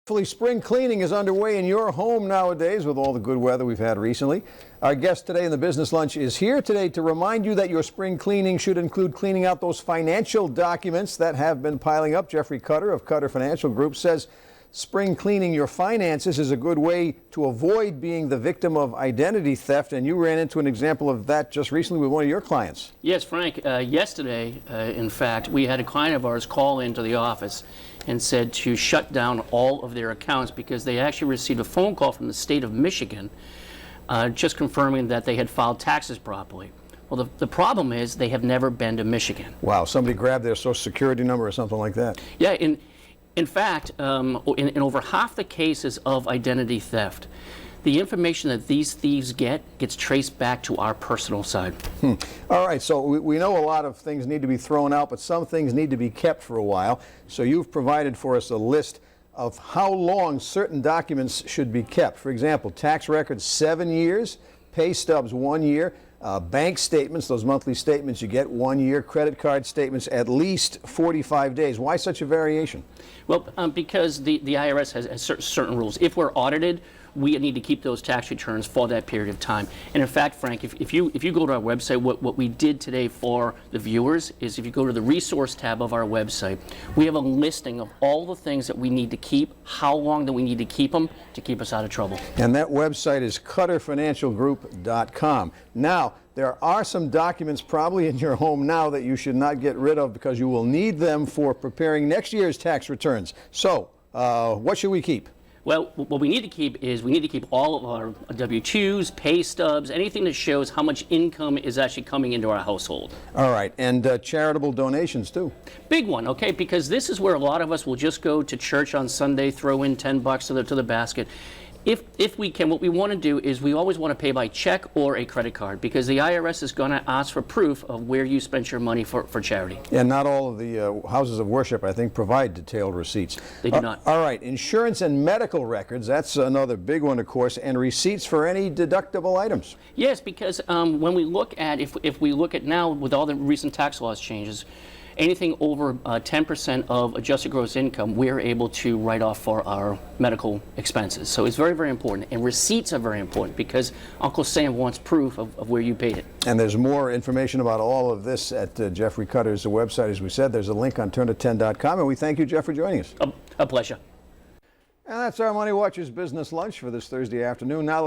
Hopefully spring cleaning is underway in your home nowadays with all the good weather we've had recently. Our guest today in the Business Lunch is here today to remind you that your spring cleaning should include cleaning out those financial documents that have been piling up. Jeffrey Cutter of Cutter Financial Group says spring cleaning your finances is a good way to avoid being the victim of identity theft, and you ran into an example of that just recently with one of your clients. Yes, Frank. Yesterday, in fact, we had a client of ours call into the office and said to shut down all of their accounts because they actually received a phone call from the state of Michigan just confirming that they had filed taxes properly. Well, the problem is they have never been to Michigan. Wow, somebody grabbed their social security number or something like that. Yeah, in fact, in over half the cases of identity theft, the information that these thieves gets traced back to our personal side. All right, so we know a lot of things need to be thrown out, but some things need to be kept for a while. So you've provided for us a list of how long certain documents should be kept. For example, tax records 7 years, pay stubs 1 year, bank statements, those monthly statements you get 1 year, credit card statements at least 45 days. Why such a variation? Well, because the IRS has certain rules. If we're audited, we need to keep those tax returns for that period of time. And in fact, Frank, if you go to our website, what we did today for the viewers is if you go to the resource tab of our website, we have a listing of all the things that we need to keep, how long that we need to keep them to keep us out of trouble. And that website is cutterfinancialgroup.com. Now, there are some documents probably in your home now that you should not get rid of because you will need them for preparing next year's tax returns. So, what should we keep? Well, what we need to keep is we need to keep all of our W-2s, pay stubs, anything that shows how much income is actually coming into our household. All right, and charitable donations too. Big one, okay, because this is where a lot of us will just go to church on Sunday, throw in $10 to the basket. If we can, what we want to do is we always want to pay by check or a credit card because the IRS is going to ask for proof of where you spent your money for charity. And not all of the houses of worship, I think, provide detailed receipts. They do not. All right, insurance and medical records, that's another big one, of course, and receipts for any deductible items. Yes, because when we look at, if we look at now with all the recent tax laws changes, anything over 10% of adjusted gross income, we're able to write off for our medical expenses. So it's very, very important. And receipts are very important because Uncle Sam wants proof of where you paid it. And there's more information about all of this at Jeffrey Cutter's website. As we said, there's a link on turn10.com. And we thank you, Jeff, for joining us. A pleasure. And that's our Money Watchers Business Lunch for this Thursday afternoon. Now